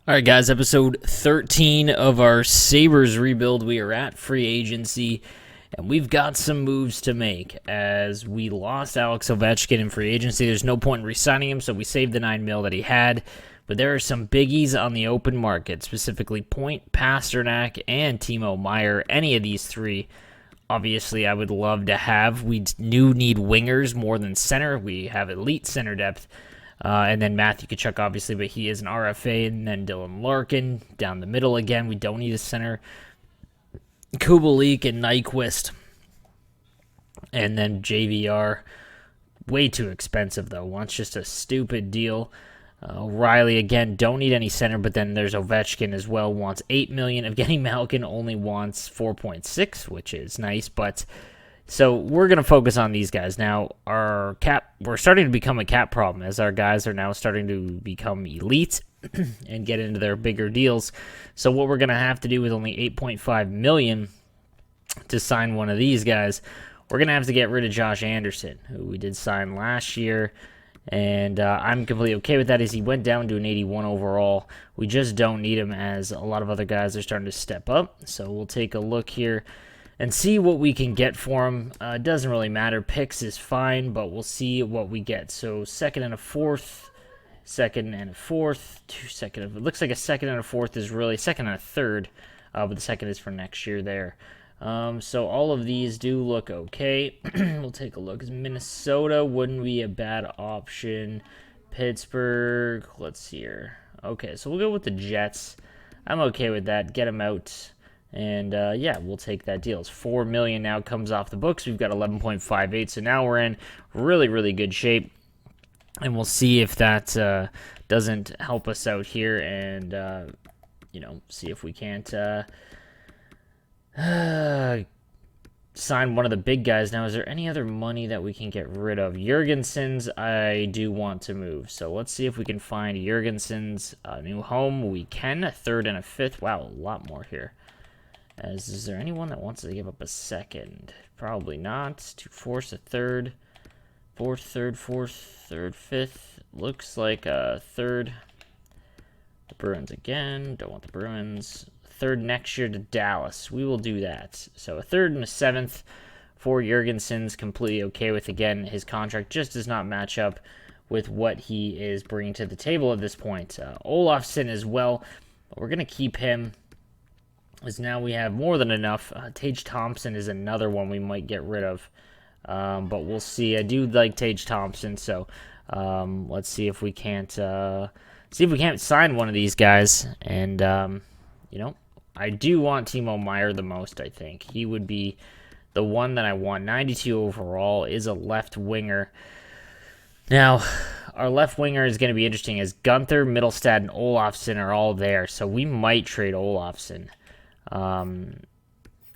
All right, guys, episode 13 of our Sabres rebuild. We are at free agency, and we've got some moves to make as we lost Alex Ovechkin in free agency. There's no point in re-signing him, so we saved the $9 million that he had. But there are some biggies on the open market, specifically Point, Pasternak, and Timo Meier. Any of these three, obviously, I would love to have. We do need wingers more than center. We have elite center depth. And then Matthew Tkachuk, obviously, but he is an RFA. And then Dylan Larkin down the middle again. We don't need a center. Kubalik and Nyquist. And then JVR. Way too expensive, though. Wants just a stupid deal. O'Reilly, again, don't need any center, but then there's Ovechkin as well. Wants $8 million. Evgeny Malkin only wants 4.6, which is nice, but... So we're going to focus on these guys. Now, we're starting to become a cap problem as our guys are now starting to become elite and get into their bigger deals. So what we're going to have to do with only $8.5 million to sign one of these guys, we're going to have to get rid of Josh Anderson, who we did sign last year. And I'm completely okay with that as he went down to an 81 overall. We just don't need him as a lot of other guys are starting to step up. So we'll take a look here and see what we can get for him. It doesn't really matter. Picks is fine, but we'll see what we get. So second and a fourth, it looks like a second and a fourth is really second and a third, but the second is for next year there. So all of these do look okay. We'll take a look. Minnesota wouldn't be a bad option. Pittsburgh, let's see here. Okay, so we'll go with the Jets. I'm okay with that. Get them out. And, yeah, we'll take that deal. It's $4 million now comes off the books. We've got 11.58, so now we're in really, really good shape. And we'll see if that doesn't help us out here and, see if we can't sign one of the big guys. Now, is there any other money that we can get rid of? Jurgensen's, I do want to move. So let's see if we can find Jurgensen's new home. We can, a third and a fifth. Wow, a lot more here. Is there anyone that wants to give up a second? Probably not. To force a third. Fourth, third, fifth. Looks like a third. The Bruins again. Don't want the Bruins. Third next year to Dallas. We will do that. So a third and a seventh for Jurgensen's. Completely okay with. Again, his contract just does not match up with what he is bringing to the table at this point. Olofsson as well. But we're going to keep him. As now we have more than enough. Tage Thompson is another one we might get rid of. But we'll see. I do like Tage Thompson, so let's see if we can't sign one of these guys. And I do want Timo Meier the most, I think. He would be the one that I want. 92 overall, is a left winger. Now, our left winger is going to be interesting as Gunther, Middlestad, and Olofsson are all there. So we might trade Olofsson.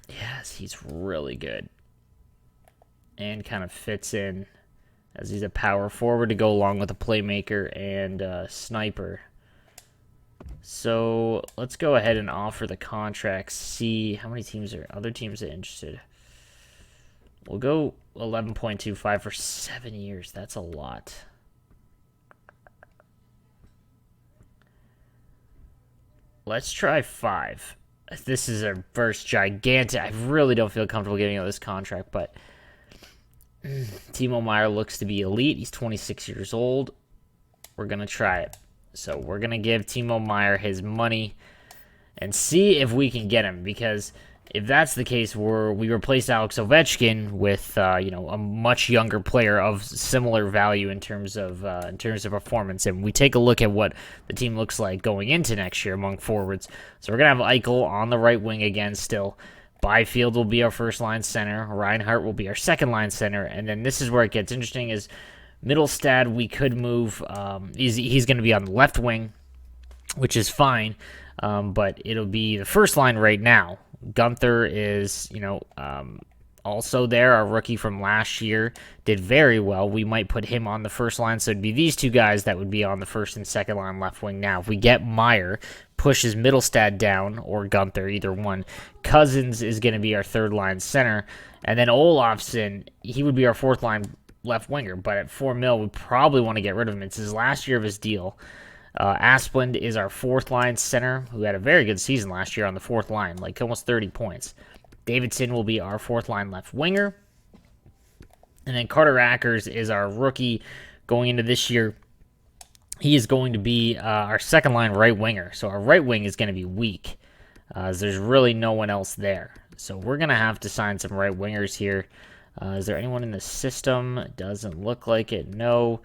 Yes, he's really good and kind of fits in as he's a power forward to go along with a playmaker and sniper. So let's go ahead and offer the contract. See how many other teams are interested. We'll go 11.25 for 7 years. That's a lot. Let's try 5. This is a first gigantic. I really don't feel comfortable giving out this contract, but Timo Meier looks to be elite. He's 26 years old. We're going to try it. So we're going to give Timo Meier his money and see if we can get him, because if that's the case, we replace Alex Ovechkin with a much younger player of similar value in terms of performance, and we take a look at what the team looks like going into next year among forwards. So we're gonna have Eichel on the right wing again. Still, Byfield will be our first line center. Reinhart will be our second line center, and then this is where it gets interesting: is Middlestad we could move. He's going to be on the left wing, which is fine, but it'll be the first line right now. Gunther is, also there. Our rookie from last year did very well. We might put him on the first line, so it'd be these two guys that would be on the first and second line left wing. Now, if we get Meier, pushes Middlestad down, or Gunther, either one. Cousins is going to be our third line center, and then Olofsson, he would be our fourth line left winger, but at $4 million, we probably want to get rid of him. It's his last year of his deal. Asplund is our fourth line center, who had a very good season last year on the fourth line, like almost 30 points. Davidson will be our fourth line left winger. And then Carter Ackers is our rookie going into this year. He is going to be our second line right winger. So our right wing is going to be weak, as there's really no one else there. So we're going to have to sign some right wingers here. Is there anyone in the system? Doesn't look like it. No.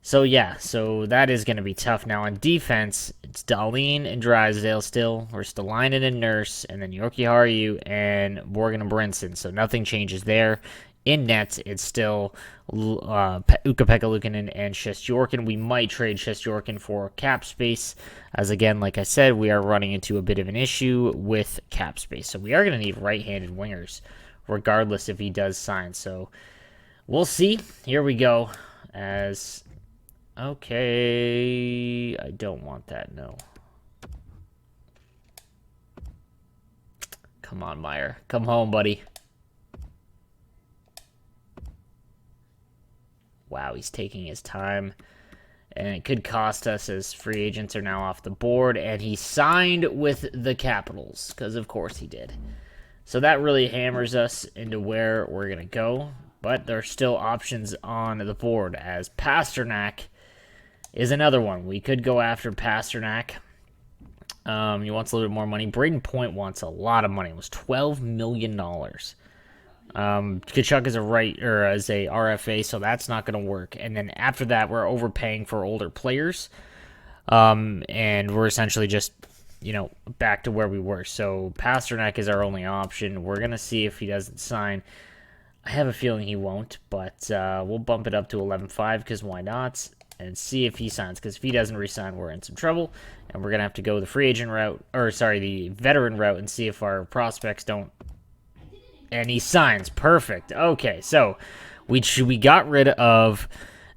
So yeah, so that is going to be tough. Now on defense, it's Dahlin and Drysdale still. We're Stalainen and Nurse, and then Yorkie Haru and Morgan and Brinson. So nothing changes there. In net, it's still Ukko-Pekka Luukkonen and Shesterkin. We might trade Shesterkin for cap space, as again, like I said, we are running into a bit of an issue with cap space. So we are going to need right-handed wingers, regardless if he does sign. So we'll see. Here we go. Okay, I don't want that, no. Come on, Meyer. Come home, buddy. Wow, he's taking his time. And it could cost us, as free agents are now off the board. And he signed with the Capitals, because of course he did. So that really hammers us into where we're going to go. But there are still options on the board, as Pasternak is another one. We could go after Pasternak. He wants a little bit more money. Braden Point wants a lot of money. It was $12 million. Tkachuk is as a RFA, so that's not going to work. And then after that, we're overpaying for older players. And we're essentially just, back to where we were. So Pasternak is our only option. We're going to see if he doesn't sign. I have a feeling he won't, but we'll bump it up to 11.5 because why not? And see if he signs, because if he doesn't re-sign, we're in some trouble, and we're going to have to go the free agent route, the veteran route, and see if our prospects don't. And he signs. Perfect. Okay, so we got rid of.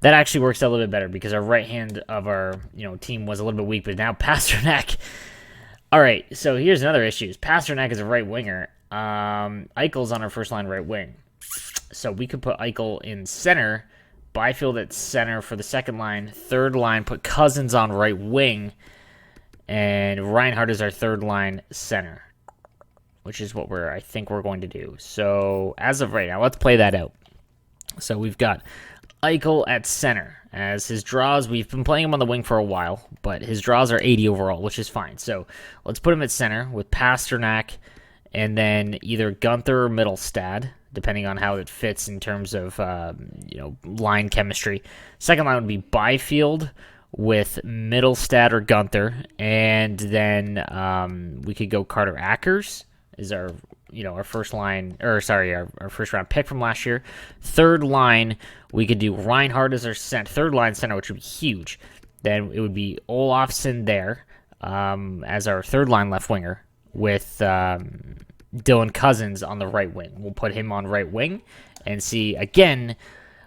That actually works out a little bit better because our right hand of our team was a little bit weak, but now Pasternak. All right, so here's another issue. Pasternak is a right winger. Eichel's on our first line right wing, so we could put Eichel in center. Byfield at center for the second line. Third line, put Cousins on right wing. And Reinhardt is our third line center, which is what I think we're going to do. So as of right now, let's play that out. So we've got Eichel at center. As his draws, we've been playing him on the wing for a while, but his draws are 80 overall, which is fine. So let's put him at center with Pasternak and then either Gunther or Mittelstadt, depending on how it fits in terms of, line chemistry. Second line would be Byfield with Mittelstadt or Gunther. And then we could go Carter Ackers is our first line, our first round pick from last year. Third line, we could do Reinhardt as our third line center, which would be huge. Then it would be Olofsson there as our third line left winger with Dylan Cousins on the right wing. We'll put him on right wing and see again.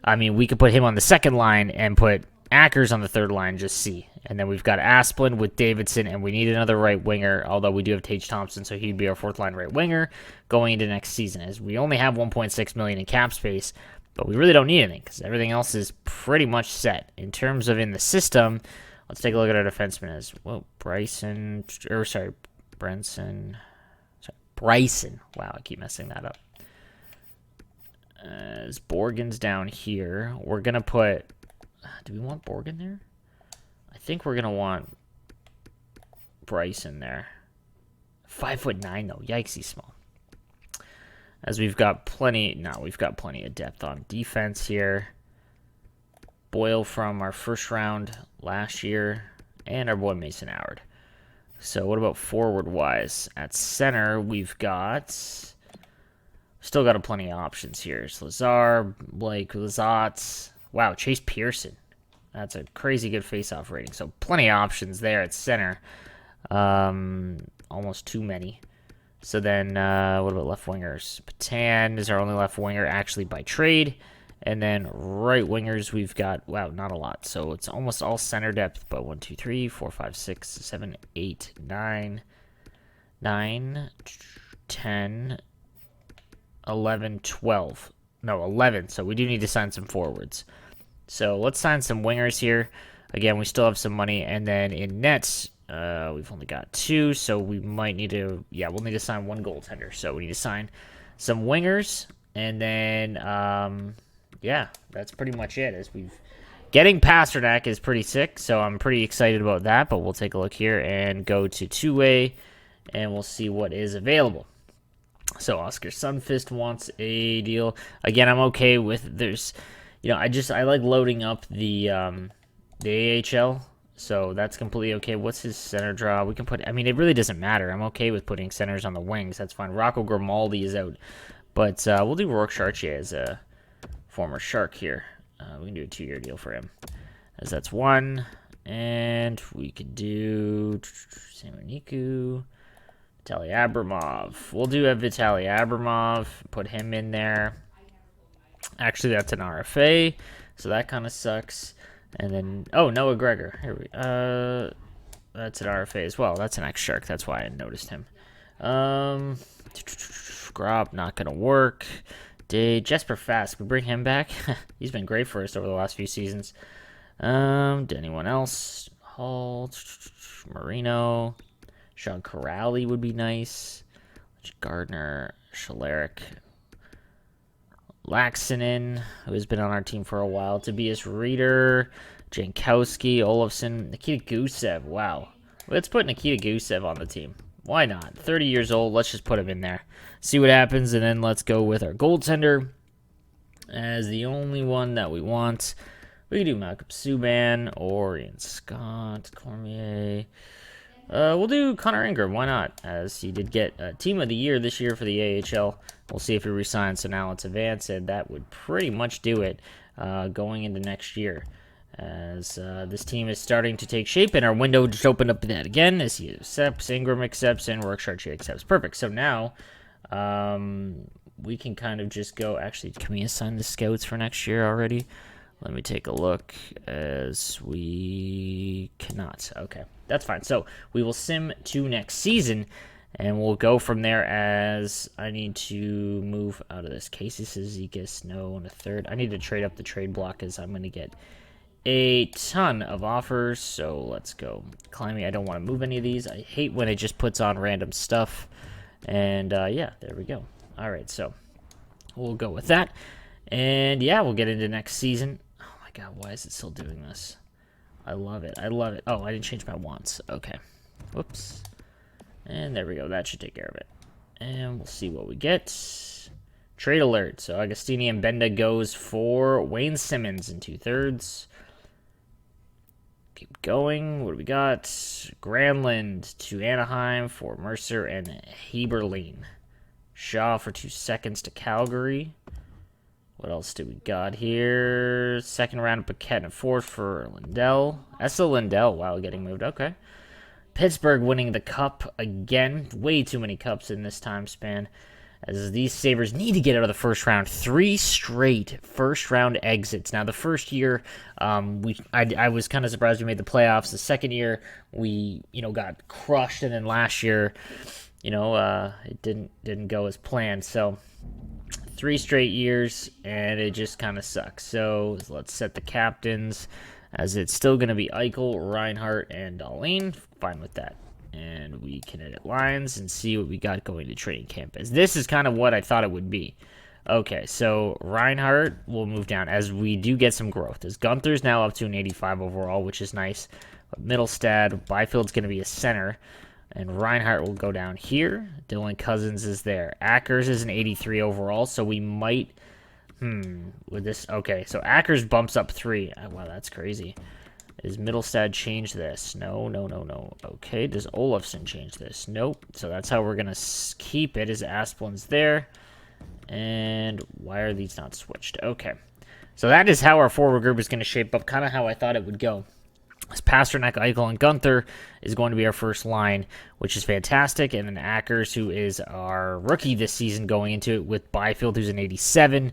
We could put him on the second line and put Ackers on the third line, just see. And then we've got Asplund with Davidson, and we need another right winger, although we do have Tage Thompson, so he'd be our fourth line right winger going into next season, as we only have $1.6 million in cap space, but we really don't need anything because everything else is pretty much set. In terms of in the system, let's take a look at our defenseman Bryson. Wow, I keep messing that up. As Borgen's down here, we're going to put... Do we want Borgen there? I think we're going to want Bryson there. 5'9", though. Yikes, he's small. As we've got plenty of depth on defense here. Boyle from our first round last year, and our boy Mason Howard. So what about forward-wise? At center, we've got... Still got plenty of options here. It's Lazar, Blake, Lizotte. Wow, Chase Pearson. That's a crazy good face-off rating. So plenty of options there at center. Almost too many. So then, what about left wingers? Patan is our only left winger, actually by trade. And then right wingers, we've got, wow, not a lot. So it's almost all center depth, but 1, 2, 3, 4, 5, 6, 7, 8, 9, 10, 11, 12. No, 11. So we do need to sign some forwards. So let's sign some wingers here. Again, we still have some money. And then in nets, we've only got 2, so we might need to, yeah, we'll need to sign 1 goaltender. So we need to sign some wingers, and then, yeah, that's pretty much it. As we've getting Pasternak is pretty sick, so I'm pretty excited about that. But we'll take a look here and go to two-way, and we'll see what is available. So Oscar Sunfist wants a deal. Again, I'm okay with there's, I like loading up the AHL. So that's completely okay. What's his center draw? We can put, I mean, it really doesn't matter. I'm okay with putting centers on the wings. That's fine. Rocco Grimaldi is out. But we'll do Rourke Chartier as a former Shark here. We can do a 2-year deal for him, as that's 1. And we could do Samoniku, Vitaly Abramov. We'll do a Vitaly Abramov. Put him in there. Actually, that's an RFA, so that kind of sucks. And then, oh, Noah Gregor. Here we that's an RFA as well. That's an ex-Shark. That's why I noticed him. Grob, not going to work. Jesper Fast, we bring him back. He's been great for us over the last few seasons. Anyone else? Hall, Marino, Sean Corrali would be nice. Gardner, Shaleric, Laxinen, who has been on our team for a while. Tobias Reeder, Jankowski, Olofsson, Nikita Gusev. Wow. Let's put Nikita Gusev on the team. Why not? 30 years old. Let's just put him in there. See what happens, and then let's go with our goaltender as the only one that we want. We can do Malcolm Subban or Ian Scott, Cormier. We'll do Connor Ingram. Why not? As he did get Team of the Year this year for the AHL. We'll see if he resigns, so now let's advance, and that would pretty much do it going into next year. As this team is starting to take shape, and our window just opened up that again as he accepts, Ingram accepts, and Rourke Chartier accepts. Perfect. So now we can kind of just go. Actually, can we assign the scouts for next year already? Let me take a look, as we cannot. Okay, that's fine. So we will sim to next season, and we'll go from there. As I need to move out of this. Casey Cizikas, no, in a third. I need to trade up the trade block, as I'm going to get a ton of offers. So let's go climbing. I don't want to move any of these. I hate when it just puts on random stuff. And yeah, there we go. All right, so we'll go with that. And yeah, we'll get into next season. Oh my God, why is it still doing this? I love it. I love it. Oh, I didn't change my wants. Okay. Whoops. And there we go. That should take care of it. And we'll see what we get. Trade alert. So Agostini and Benda goes for Wayne Simmons in 2/3. Keep going. What do we got? Granlund to Anaheim for Mercer and Heberlein. Shaw for 2 seconds to Calgary. What else do we got here? Second round of Paquette and a 4th for Lindell. Essa Lindell, wow, getting moved. Okay. Pittsburgh winning the cup again. Way too many cups in this time span. As these Sabres need to get out of the first round. 3 straight first-round exits. Now, the first year, I was kind of surprised we made the playoffs. The second year, we got crushed, and then last year, it didn't go as planned. So 3 straight years, and it just kind of sucks. So let's set the captains, as it's still going to be Eichel, Reinhart, and Dahlin. Fine with that. And we can edit lines and see what we got going to training camp. As this is kind of what I thought it would be. Okay, so Reinhart will move down as we do get some growth. As Gunther's now up to an 85 overall, which is nice. But Middlestad, Byfield's going to be a center. And Reinhart will go down here. Dylan Cousins is there. Ackers is an 83 overall, so we might... with this... Okay, so Ackers bumps up 3. Wow, that's crazy. Does Middlestad change this? No. Okay, does Olofsson change this? Nope. So that's how we're going to keep it, is Asplin's there. And why are these not switched? Okay. So that is how our forward group is going to shape up, kind of how I thought it would go. As Pasternak, Eichel, and Gunther is going to be our first line, which is fantastic. And then Ackers, who is our rookie this season, going into it with Byfield, who's an 87.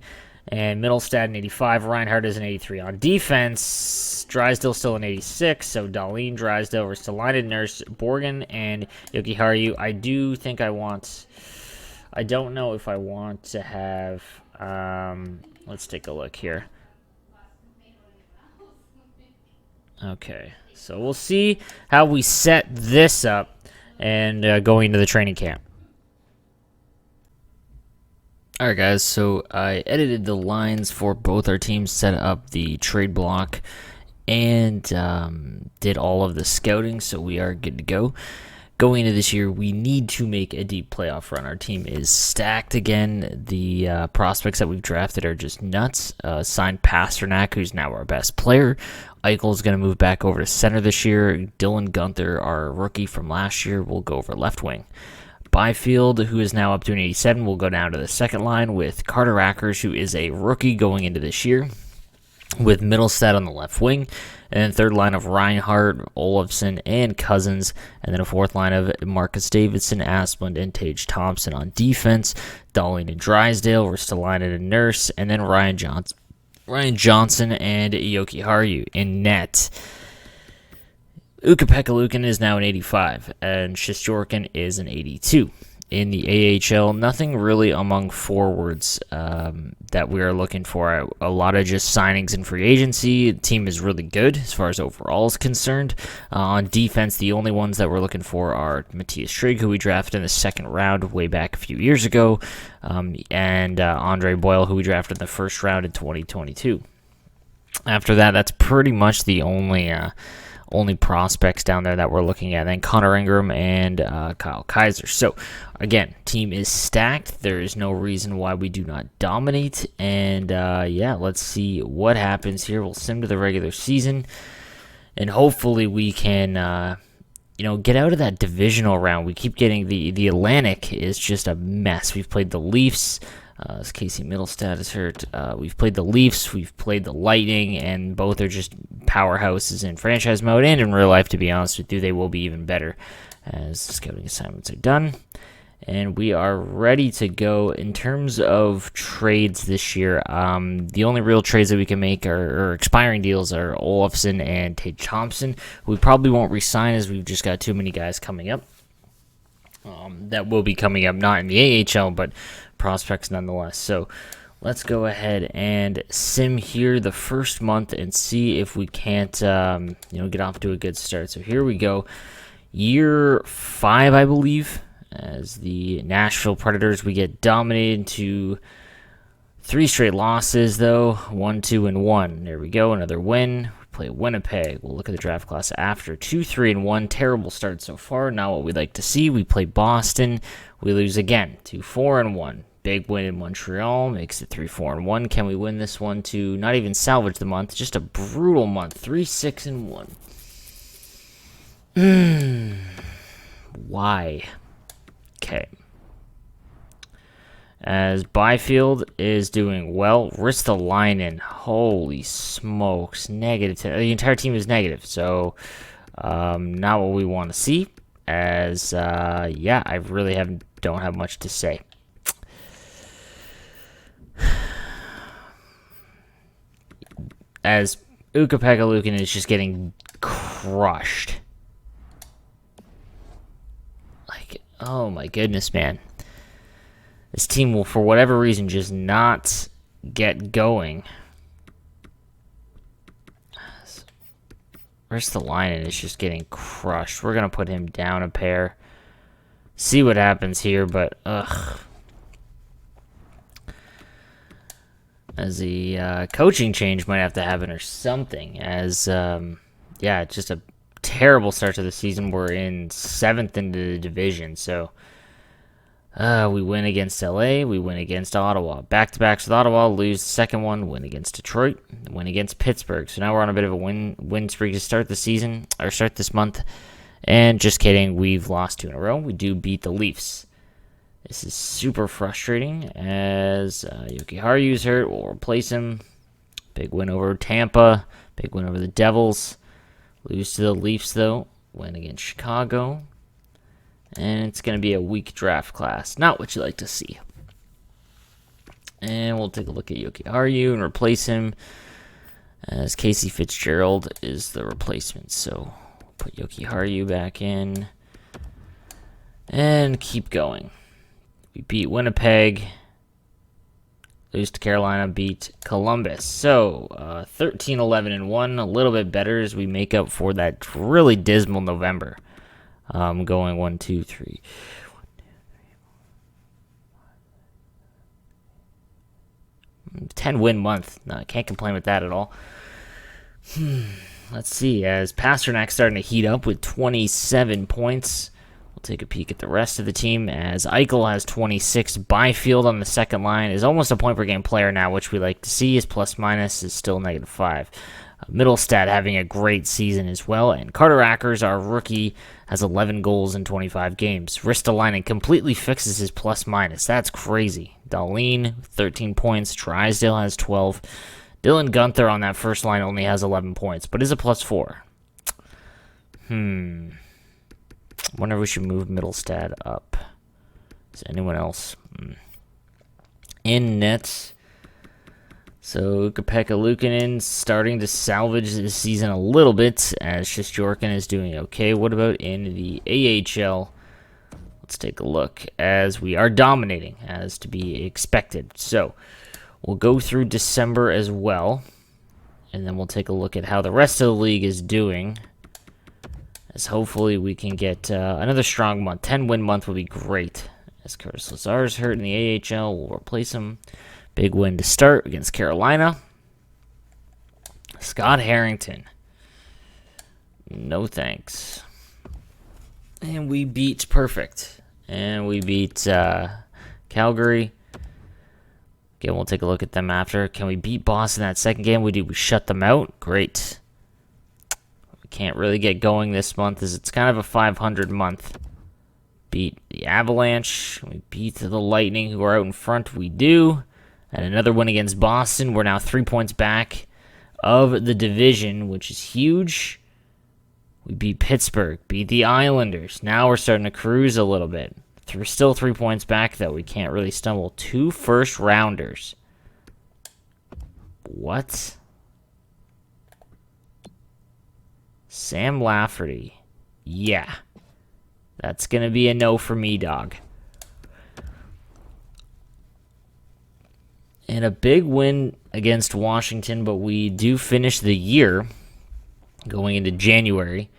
And Middlestad an 85. Reinhardt is an 83. On defense, Drysdale still an 86. So Dahlin, Drysdale, Ristolainen, Nurse, Borgen, and Jokiharju. I do think I want... I don't know if I want to have... let's take a look here. Okay, so we'll see how we set this up and going into the training camp. Alright guys, so I edited the lines for both our teams, set up the trade block, and did all of the scouting, so we are good to go. Going into this year, we need to make a deep playoff run. Our team is stacked again. The prospects that we've drafted are just nuts. Signed Pasternak, who's now our best player. Eichel's going to move back over to center this year. Dylan Gunther, our rookie from last year, will go over left wing. Byfield, who is now up to an 87, will go down to the second line with Carter Ackers, who is a rookie going into this year, with Middlestat on the left wing, and then third line of Reinhardt, Olofsson, and Cousins, and then a fourth line of Marcus Davidson, Asplund, and Tage Thompson on defense, Dahlin and Drysdale, Ristolainen and Nurse, and then Ryan Johnson and Yoki Haru in net. Ukko-Pekka Luukkonen is now an 85, and Shesterkin is an 82. In the AHL, nothing really among forwards that we are looking for. A lot of just signings in free agency. The team is really good as far as overall is concerned. On defense, the only ones that we're looking for are Matthias Trigg, who we drafted in the second round way back a few years ago, and Andre Boyle, who we drafted in the first round in 2022. After that, that's pretty much the only prospects down there that we're looking at. Then Connor Ingram and Kyle Kaiser. So, again, team is stacked. There is no reason why we do not dominate. And, yeah, let's see what happens here. We'll sim to the regular season. And hopefully we can, get out of that divisional round. We keep getting the Atlantic is just a mess. We've played the Leafs. As Casey Middlestat is hurt. We've played the Leafs, we've played the Lightning, and both are just powerhouses in franchise mode and in real life, to be honest with you. They will be even better as the scouting assignments are done. And we are ready to go. In terms of trades this year, the only real trades that we can make are expiring deals are Olofsson and Tage Thompson. We probably won't re-sign as we've just got too many guys coming up. That will be coming up, not in the AHL, but prospects nonetheless. So let's go ahead and sim here the first month and see if we can't, get off to a good start. So here we go. Year 5, I believe, as the Nashville Predators. We get dominated to 3 straight losses, though. 1, 2, and 1. There we go. Another win. Play Winnipeg. We'll look at the draft class after. 2, 3, and 1. Terrible start so far. Not what we'd like to see. We play Boston. We lose again. 2, 4, and 1. Big win in Montreal. Makes it 3, 4, and 1. Can we win this one to not even salvage the month? Just a brutal month. 3, 6, and 1. Why? Okay. As Byfield is doing well, Ristolainen, holy smokes, negative. The entire team is negative, so not what we want to see. As I really don't have much to say. As Ukko-Pekka Luukkonen is just getting crushed. Like, oh my goodness, man. This team will, for whatever reason, just not get going. Ristolainen is just getting crushed. We're going to put him down a pair. See what happens here, but ugh. As the coaching change might have to happen or something. As, just a terrible start to the season. We're in 7th into the division, so... we win against LA, we win against Ottawa. Back-to-backs with Ottawa, lose the second one, win against Detroit, win against Pittsburgh. So now we're on a bit of a win streak to start the season, or start this month. And just kidding, we've lost 2 in a row. We do beat the Leafs. This is super frustrating as Yoki Haru's hurt. We'll replace him. Big win over Tampa, big win over the Devils. Lose to the Leafs, though. Win against Chicago. And it's going to be a weak draft class. Not what you like to see. And we'll take a look at Yoki Haru and replace him. As Casey Fitzgerald is the replacement. So we'll put Yoki Haru back in. And keep going. We beat Winnipeg. lose to Carolina, beat Columbus. So 13-11-1, a little bit better as we make up for that really dismal November. Going 1, 2, 3. 10-win month. No, I can't complain with that at all. Let's see. As Pasternak's starting to heat up with 27 points. We'll take a peek at the rest of the team as Eichel has 26. Byfield on the second line is almost a point-per-game player now, which we like to see. His plus-minus is still -5. Middlestad having a great season as well. And Carter Ackers, our rookie, has 11 goals in 25 games. Ristolainen completely fixes his plus-minus. That's crazy. Dahlin, 13 points. Drysdale has 12. Dylan Guenther on that first line only has 11 points, but is a +4. Wonder if we should move Middlestad up. Is anyone else? In nets. So Ukko-Pekka Luukkonen starting to salvage this season a little bit, as Shesterkin is doing okay. What about in the AHL? Let's take a look, as we are dominating, as to be expected. So we'll go through December as well, and then we'll take a look at how the rest of the league is doing, as hopefully we can get another strong month. 10-win month would be great. As Curtis Lazar is hurt in the AHL, we'll replace him. Big win to start against Carolina. Scott Harrington. No thanks. And we beat perfect. And we beat Calgary. Again, we'll take a look at them after. Can we beat Boston that second game? We did. We shut them out. Great. We can't really get going this month, as it's kind of a 500 month. Beat the Avalanche. We beat the Lightning, who are out in front. We do. And another win against Boston. We're now 3 points back of the division, which is huge. We beat Pittsburgh, beat the Islanders. Now we're starting to cruise a little bit. We're still 3 points back, though. We can't really stumble. 2 first-rounders. What? Sam Lafferty. Yeah. That's going to be a no for me, dog. And a big win against Washington, but we do finish the year going into January.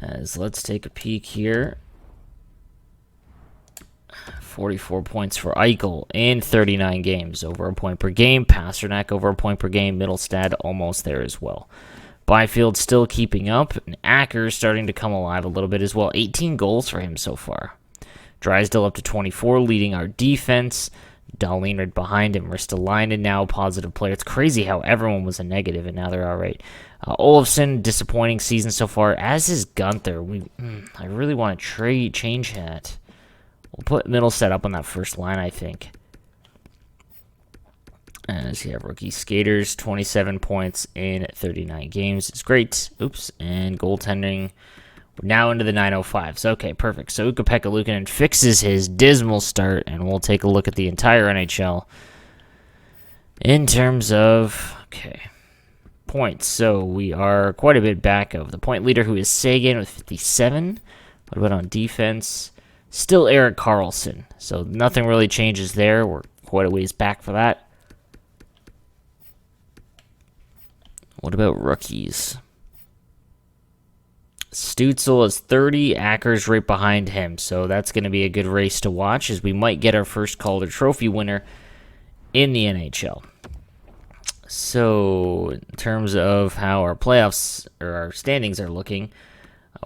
As let's take a peek here. 44 points for Eichel in 39 games. Over a point per game. Pasternak over a point per game. Middlestad almost there as well. Byfield still keeping up. And Ackers starting to come alive a little bit as well. 18 goals for him so far. Drysdale up to 24, leading our defense. Dahlin right behind him. Ristolainen now a positive player. It's crazy how everyone was a negative and now they're all right. Olofsson, disappointing season so far, as is Guenther. I really want to change that. We'll put Middlestad up on that first line, I think. As you have rookie skaters, 27 points in 39 games. It's great. Oops. And goaltending, we're now into the 905s. Okay, perfect. So Ukko-Pekka Luukkonen fixes his dismal start, and we'll take a look at the entire NHL in terms of, points. So we are quite a bit back of the point leader, who is Sagan with 57. What about on defense? Still Erik Karlsson. So nothing really changes there. We're quite a ways back for that. What about rookies? Stützle is 30, Ackers right behind him, so that's going to be a good race to watch, as we might get our first Calder Trophy winner in the NHL. So, in terms of how our playoffs, or our standings are looking,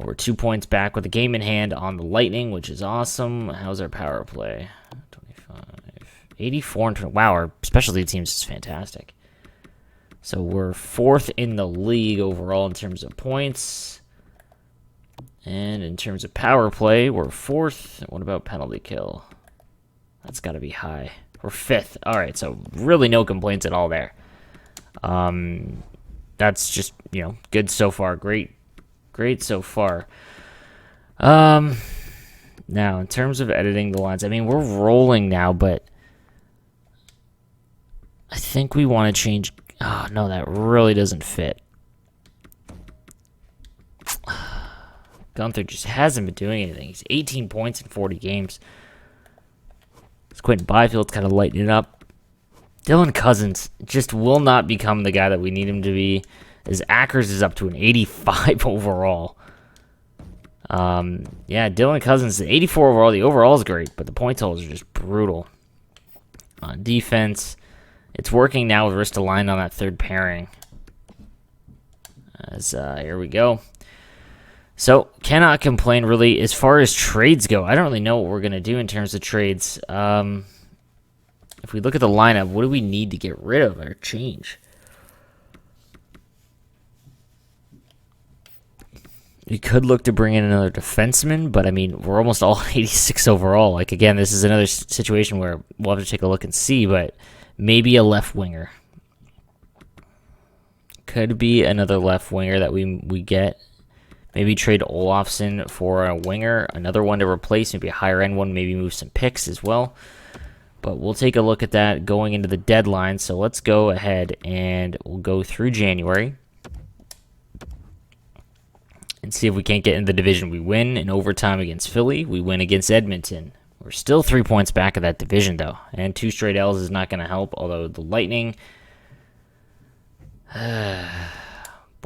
we're 2 points back with a game in hand on the Lightning, which is awesome. How's our power play? 25, 84, and 20. Wow, our specialty teams is fantastic. So we're 4th in the league overall in terms of points. And in terms of power play, we're 4th. What about penalty kill? That's got to be high. We're 5th. All right, so really no complaints at all there. That's just, good so far. Great so far. Now, in terms of editing the lines, we're rolling now, but I think we want to change. Oh, no, that really doesn't fit. Guenther just hasn't been doing anything. He's 18 points in 40 games. Quentin Byfield's kind of lightening up. Dylan Cousins just will not become the guy that we need him to be, as Ackers is up to an 85 overall. Yeah, Dylan Cousins, 84 overall. The overall is great, but the point totals are just brutal. On defense, it's working now with Ristolainen on that third pairing. Here we go. So, cannot complain, really. As far as trades go, I don't really know what we're going to do in terms of trades. If we look at the lineup, what do we need to get rid of or change? We could look to bring in another defenseman, but, I mean, we're almost all 86 overall. Like, again, this is another situation where we'll have to take a look and see, but maybe a left winger. Could be another left winger that we get. Maybe trade Olofsson for a winger, another one to replace, maybe a higher-end one, maybe move some picks as well. But we'll take a look at that going into the deadline. So let's go ahead and we'll go through January and see if we can't get in the division. We win in overtime against Philly. We win against Edmonton. We're still 3 points back of that division, though. And 2 straight L's is not going to help, although the Lightning...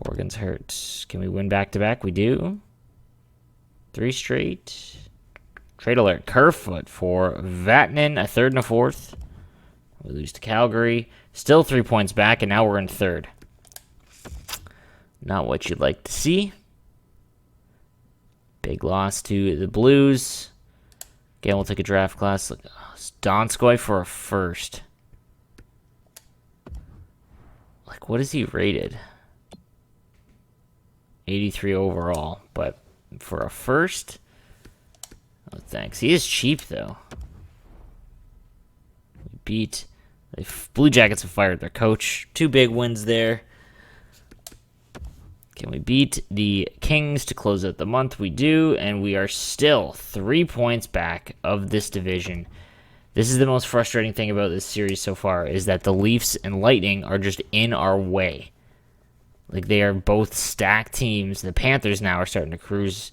Borgen's hurt. Can we win back-to-back? We do. 3 straight. Trade alert. Kerfoot for Vatanen, a third and a fourth. We lose to Calgary. Still 3 points back, and now we're in third. Not what you'd like to see. Big loss to the Blues. Again, we'll take a draft class. Look, Donskoy for a first. Like, what is he rated? 83 overall, but for a first? Oh, thanks. He is cheap, though. We beat... The Blue Jackets have fired their coach. 2 big wins there. Can we beat the Kings to close out the month? We do, and we are still 3 points back of this division. This is the most frustrating thing about this series so far, is that the Leafs and Lightning are just in our way. Like, they are both stacked teams. The Panthers now are starting to cruise.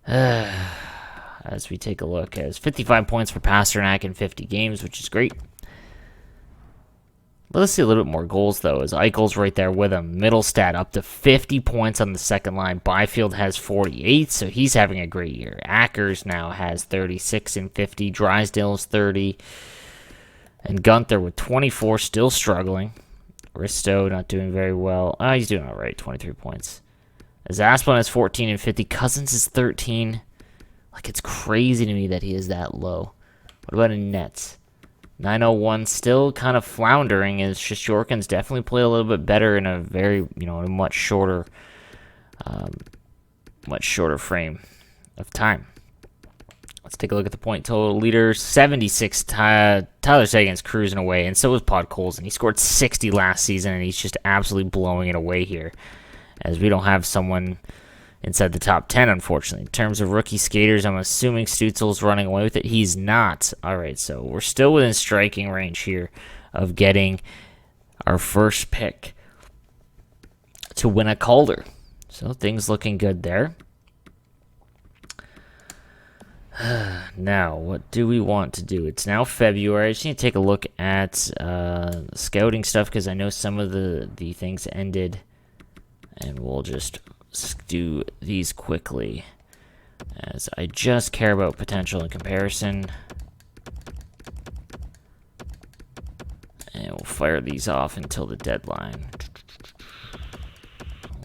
As we take a look, as 55 points for Pasternak in 50 games, which is great. Let's see a little bit more goals, though, as Eichel's right there with him. Middlestat up to 50 points on the second line. Byfield has 48, so he's having a great year. Ackers now has 36 and 50. Drysdale's 30. And Gunther with 24, still struggling. Risto not doing very well. He's doing all right, 23 points. As Asplund has 14 and 50. Cousins is 13. Like, it's crazy to me that he is that low. What about in nets? 901 still kind of floundering, as Shishorkin's definitely played a little bit better in a very, in a much shorter frame of time. Let's take a look at the point total. Leader 76. Tyler Seguin's cruising away, and so is Podkolzin. He scored 60 last season, and he's just absolutely blowing it away here, as we don't have someone inside the top 10, unfortunately. In terms of rookie skaters, I'm assuming Stutzel's running away with it. He's not. All right, so we're still within striking range here of getting our first pick to win a Calder. So things looking good there. Now, what do we want to do? It's now February. I just need to take a look at scouting stuff, because I know some of the things ended, and we'll just do these quickly, as I just care about potential and comparison. And we'll fire these off until the deadline.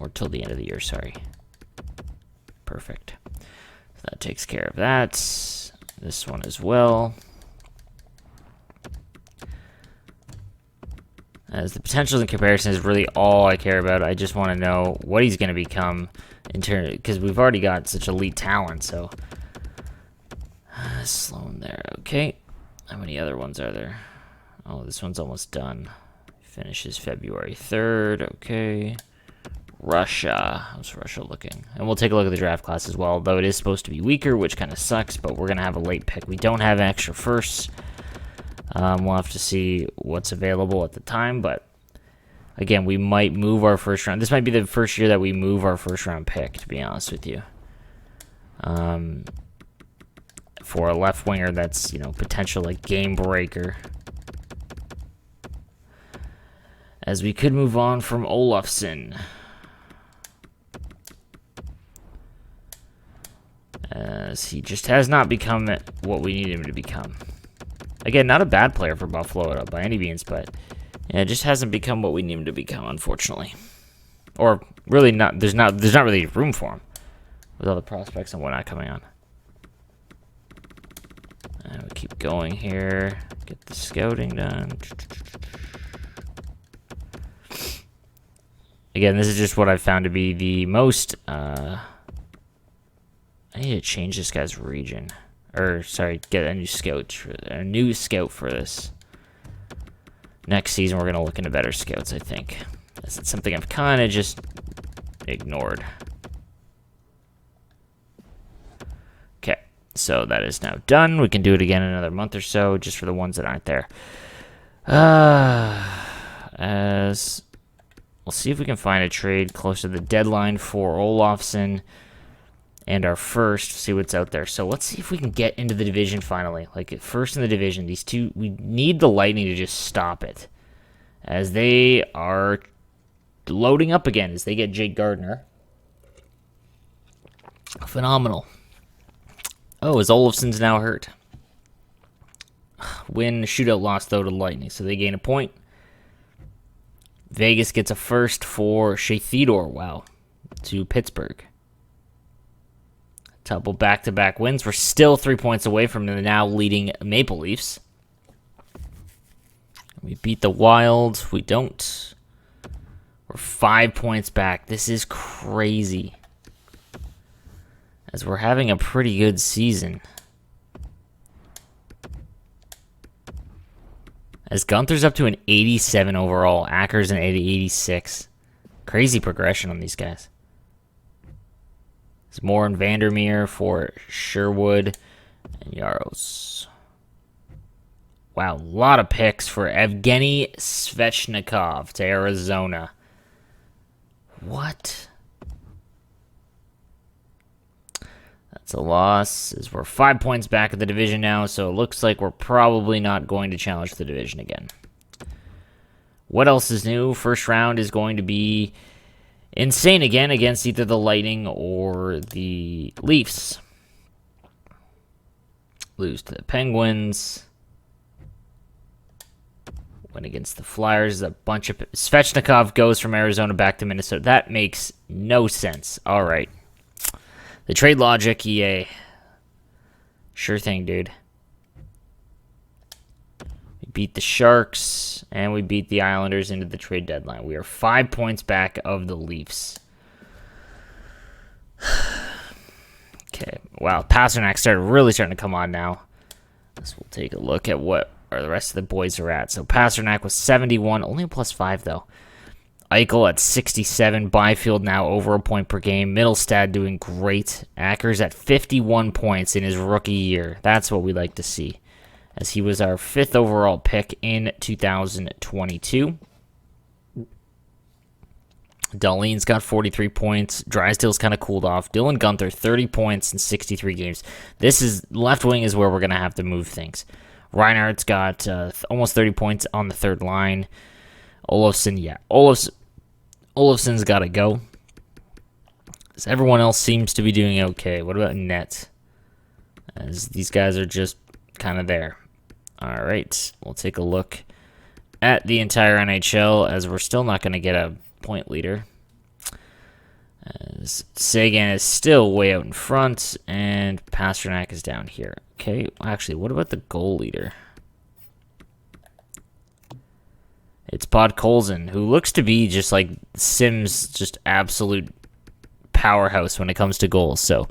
Or till the end of the year, sorry. Perfect. So that takes care of that. This one as well. As the potential and comparison is really all I care about. I just want to know what he's going to become in turn, because we've already got such elite talent. So Sloan there. Okay. How many other ones are there? Oh, this one's almost done. Finishes February 3rd. Okay. Russia. How's Russia looking? And we'll take a look at the draft class as well, though it is supposed to be weaker, which kind of sucks, but we're going to have a late pick. We don't have extra firsts. We'll have to see what's available at the time, but again, we might move our first round. This might be the first year that we move our first round pick, to be honest with you. For a left winger that's, potential like game breaker. as we could move on from Olofsson. As he just has not become what we need him to become. Again, not a bad player for Buffalo by any means, but yeah, it just hasn't become what we need him to become, unfortunately. Or really not. There's not really room for him with all the prospects and whatnot coming on. And we keep going here. Get the scouting done. Again, this is just what I've found to be the most. I need to change this guy's region, or sorry, get a new scout for this. Next season, we're gonna look into better scouts. I think that's something I've kind of just ignored. Okay, so that is now done. We can do it again in another month or so, just for the ones that aren't there. As we'll see if we can find a trade close to the deadline for Olofsson and our first. See what's out there. So let's see if we can get into the division finally. Like first in the division, these two, we need the Lightning to just stop it, as they are loading up again as they get Jake Gardiner. Phenomenal. Oh, as Olofsson's now hurt. Win, shootout loss though to Lightning, so they gain a point. Vegas gets a first for Shea Theodore, wow, to Pittsburgh. Double back-to-back wins. We're still 3 points away from the now leading Maple Leafs. We beat the Wild. We don't. We're 5 points back. This is crazy, as we're having a pretty good season. As Gunther's up to an 87 overall. Acker's an 86. Crazy progression on these guys. It's more in Vandermeer for Sherwood and Yaros. Wow, a lot of picks for Evgeny Svechnikov to Arizona. What? That's a loss, as we're 5 points back of the division now, so it looks like we're probably not going to challenge the division again. What else is new? First round is going to be insane again against either the Lightning or the Leafs. Lose to the Penguins. Win against the Flyers. A bunch of Svechnikov goes from Arizona back to Minnesota. That makes no sense. All right. The trade logic, EA. Sure thing, dude. We beat the Sharks, and we beat the Islanders into the trade deadline. We are 5 points back of the Leafs. Okay, wow, Pasternak's really starting to come on now. So we'll take a look at what the rest of the boys are at. So Pasternak was 71, only a +5 though. Eichel at 67, Byfield now over a point per game. Middlestad doing great. Acker's at 51 points in his rookie year. That's what we like to see, as he was our 5th overall pick in 2022. Dahlin's got 43 points. Drysdale's kind of cooled off. Dylan Gunther, 30 points in 63 games. This is, left wing is where we're going to have to move things. Reinhardt's got almost 30 points on the third line. Olofsson, yeah. Olofsson's got to go. So everyone else seems to be doing okay. What about net? As these guys are just kind of there. All right, we'll take a look at the entire NHL, as we're still not going to get a point leader, as Sagan is still way out in front, and Pasternak is down here. Okay, actually, what about the goal leader? It's Podkolzin, who looks to be just like Sims, just absolute powerhouse when it comes to goals. So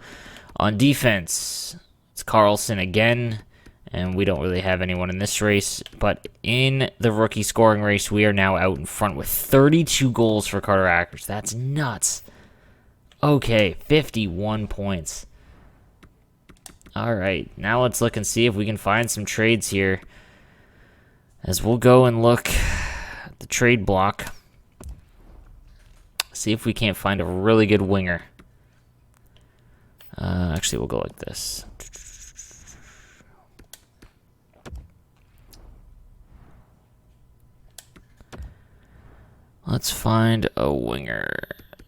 on defense, it's Carlson again, and we don't really have anyone in this race. But in the rookie scoring race, we are now out in front with 32 goals for Carter Ackers. That's nuts. Okay, 51 points. All right, now let's look and see if we can find some trades here, as we'll go and look at the trade block. See if we can't find a really good winger. Actually, we'll go like this. Let's find a winger.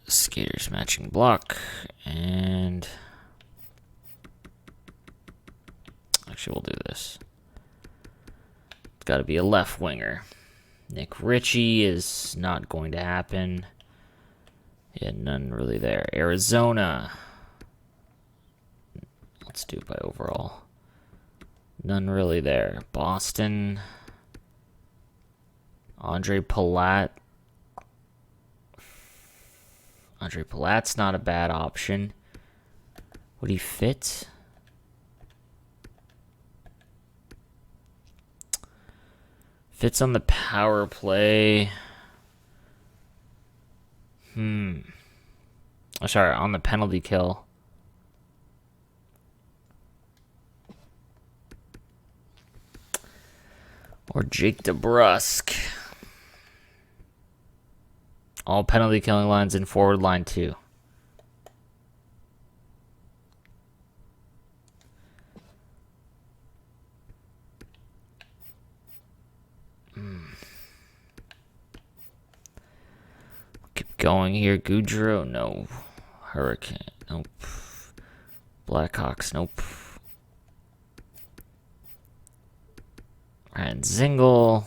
Skaters matching block. And actually, we'll do this. It's got to be a left winger. Nick Ritchie is not going to happen. Yeah, none really there. Arizona. Let's do it by overall. None really there. Boston. Andre Palat. Andre Palat's not a bad option. Would he fit? Fits on the power play. Oh, sorry, on the penalty kill. Or Jake DeBrusk. All penalty killing lines in forward line 2. Keep going here. Goudreau, no. Hurricane, nope. Blackhawks, nope. Ryan Zingle.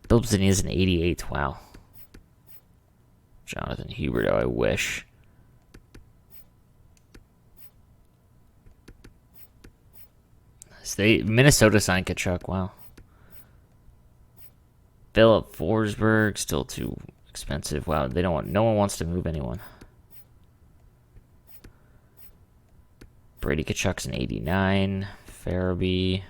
Bilbston is an 88. Wow. Jonathan Huberdeau, I wish. Minnesota signed Kachuk. Wow. Philip Forsberg, still too expensive. Wow, they don't want. No one wants to move anyone. Brady Kachuk's an 89. Farabee.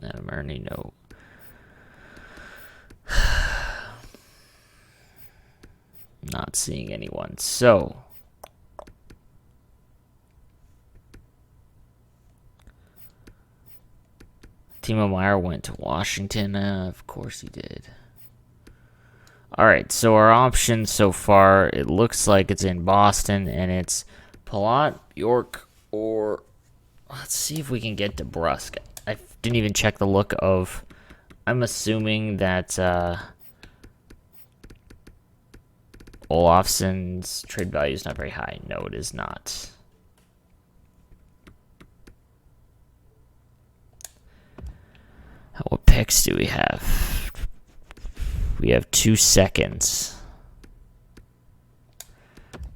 Adam Ernie, no. Not seeing anyone. So, Timo Meyer went to Washington. Of course he did. All right, so our options so far, it looks like it's in Boston, and it's Palat, York, or let's see if we can get DeBrusk. I didn't even check the look of. I'm assuming that Olofsson's trade value is not very high. No, it is not. What picks do we have? We have 2 seconds.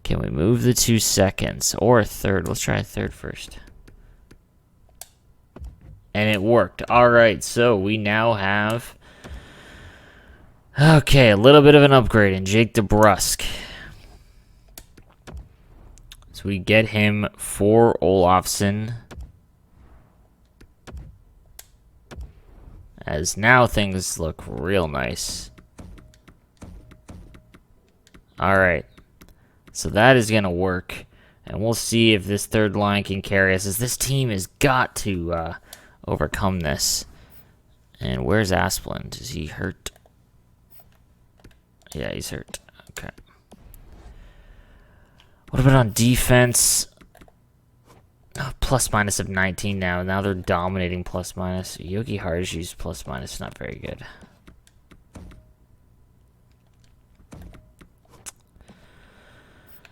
Can we move the 2 seconds? Or a third? Let's try a third first. And it worked. Alright, so we now have... Okay, a little bit of an upgrade in Jake DeBrusk. So we get him for Olofsson. As now things look real nice. Alright. So that is going to work. And we'll see if this third line can carry us. As this team has got to overcome this. And where's Asplund? Is he hurt? Yeah, he's hurt. Okay. What about on defense? Oh, plus minus of 19 now. Now they're dominating plus minus. Yogi Harshi's plus minus not very good.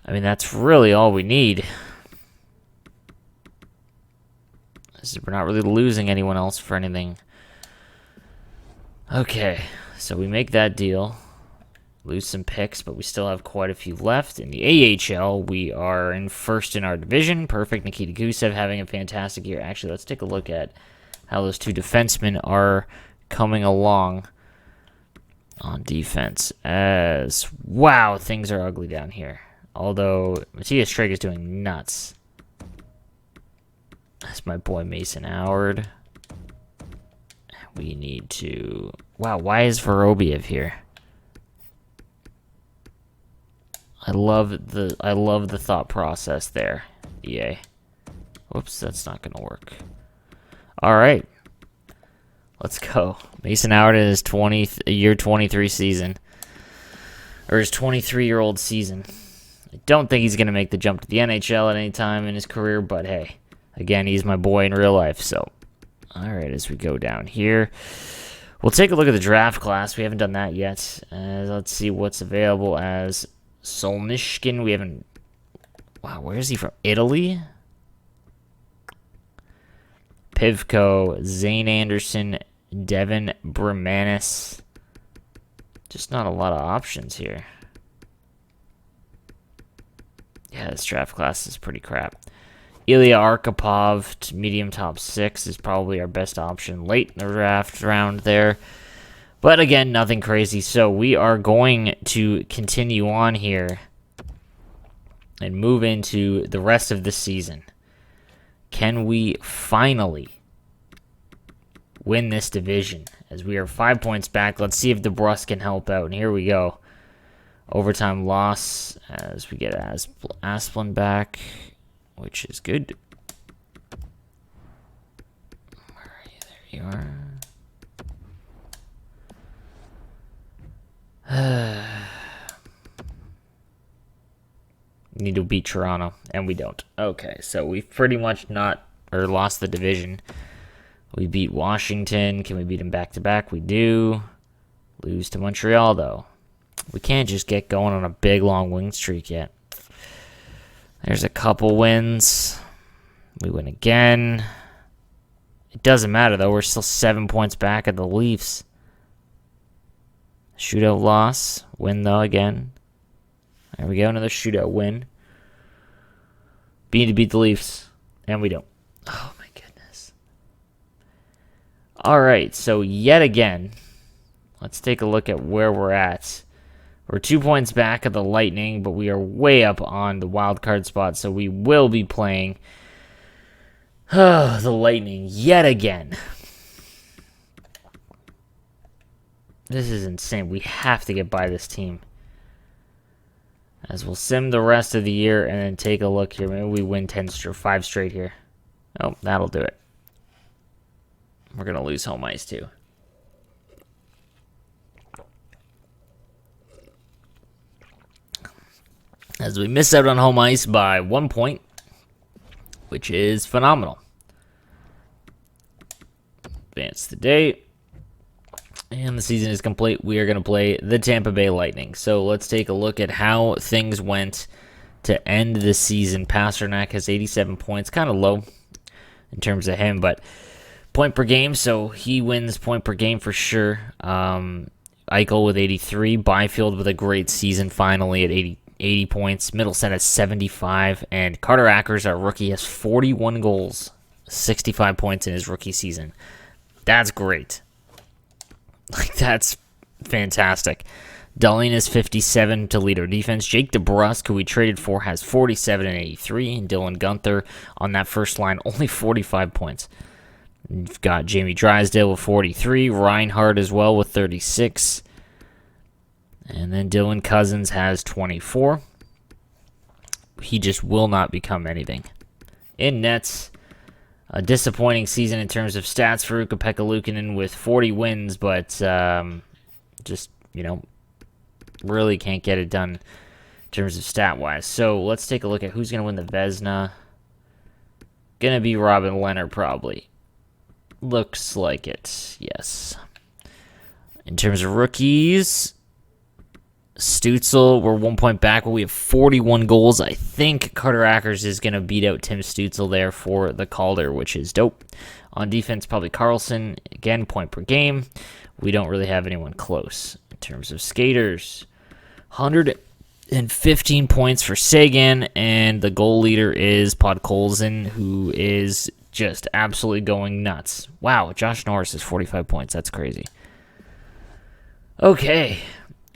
I mean, that's really all we need. We're not really losing anyone else for anything. Okay, so we make that deal. Lose some picks, but we still have quite a few left. In the AHL, we are in first in our division. Perfect. Nikita Gusev having a fantastic year. Actually, let's take a look at how those 2 defensemen are coming along on defense. As, wow, things are ugly down here. Although, Matthias Strake is doing nuts. That's my boy Mason Howard. We need to... Wow, why is Vorobiev here? I love the thought process there, EA. Whoops, that's not gonna work. All right, let's go. Mason Howard in his year 23 season, or his 23-year-old season. I don't think he's gonna make the jump to the NHL at any time in his career, but hey, Again, he's my boy in real life. So, all right, as we go down here, we'll take a look at the draft class. We haven't done that yet. Let's see what's available as Solnishkin. We haven't... Wow, where is he from? Italy? Pivko, Zane Anderson, Devin Bremanis. Just not a lot of options here. Yeah, this draft class is pretty crap. Ilya Arkhipov, medium top 6, is probably our best option late in the draft round there. But again, nothing crazy. So we are going to continue on here and move into the rest of the season. Can we finally win this division? As we are 5 points back. Let's see if DeBrusque can help out. And here we go. Overtime loss as we get Asplund back, which is good. Where are you? There you are. Need to beat Toronto, and we don't. Okay, so we've pretty much lost the division. We beat Washington. Can we beat them back-to-back? We do. Lose to Montreal, though. We can't just get going on a big, long win streak yet. There's a couple wins. We win again. It doesn't matter, though. We're still 7 points back at the Leafs. Shootout loss. Win, though, again. There we go. Another shootout win. Beat the Leafs. And we don't. Oh, my goodness. All right. So, yet again, let's take a look at where we're at. We're 2 points back of the Lightning, but we are way up on the wild card spot, so we will be playing the Lightning yet again. This is insane. We have to get by this team. As we'll sim the rest of the year and then take a look here. Maybe we win 5 straight here. Oh, that'll do it. We're going to lose home ice, too. As we miss out on home ice by 1 point, which is phenomenal. Advance the date. And the season is complete. We are going to play the Tampa Bay Lightning. So let's take a look at how things went to end the season. Pasternak has 87 points. Kind of low in terms of him, but point per game. So he wins point per game for sure. Eichel with 83. Byfield with a great season finally at 80 points. Middleton has 75. And Carter Ackers, our rookie, has 41 goals. 65 points in his rookie season. That's great. That's fantastic. Dahlin is 57 to lead our defense. Jake DeBrusque, who we traded for, has 47 and 83. And Dylan Guenther on that first line, only 45 points. You've got Jamie Drysdale with 43. Reinhardt as well with 36. And then Dylan Cousins has 24. He just will not become anything. In nets, a disappointing season in terms of stats for Ukko-Pekka Luukkonen with 40 wins, but just, really can't get it done in terms of stat-wise. So let's take a look at who's going to win the Vezina. Going to be Robin Leonard, probably. Looks like it, yes. In terms of rookies, Stützle, we're 1 point back, but we have 41 goals. I think Carter Ackers is going to beat out Tim Stützle there for the Calder, which is dope. On defense, probably Carlson. Again, point per game. We don't really have anyone close. In terms of skaters, 115 points for Sagan, and the goal leader is Podkolzin, who is just absolutely going nuts. Wow, Josh Norris is 45 points. That's crazy. Okay.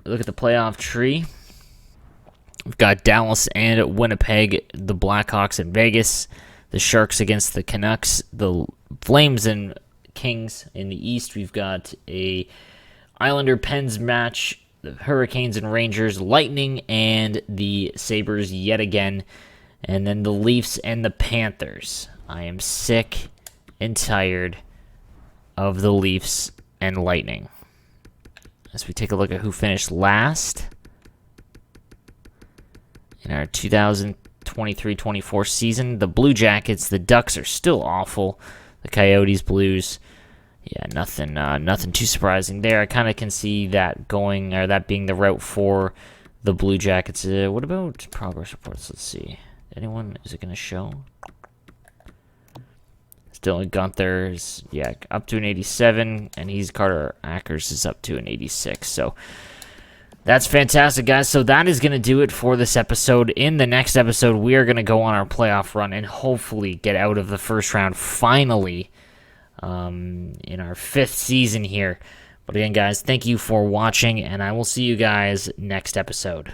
Look at the playoff tree. We've got Dallas and Winnipeg, the Blackhawks in Vegas, the Sharks against the Canucks, the Flames and Kings in the East. We've got a Islander-Pens match, the Hurricanes and Rangers, Lightning and the Sabres yet again, and then the Leafs and the Panthers. I am sick and tired of the Leafs and Lightning. As we take a look at who finished last in our 23-24 season. The Blue Jackets, the Ducks are still awful. The Coyotes, Blues, yeah, nothing too surprising there. I kind of can see that being the route for the Blue Jackets. What about progress reports? Let's see. Is it going to show? Dylan Gunther is, up to an 87, and Carter Ackers is up to an 86. So that's fantastic, guys. So that is going to do it for this episode. In the next episode, we are going to go on our playoff run and hopefully get out of the first round finally in our 5th season here. But again, guys, thank you for watching, and I will see you guys next episode.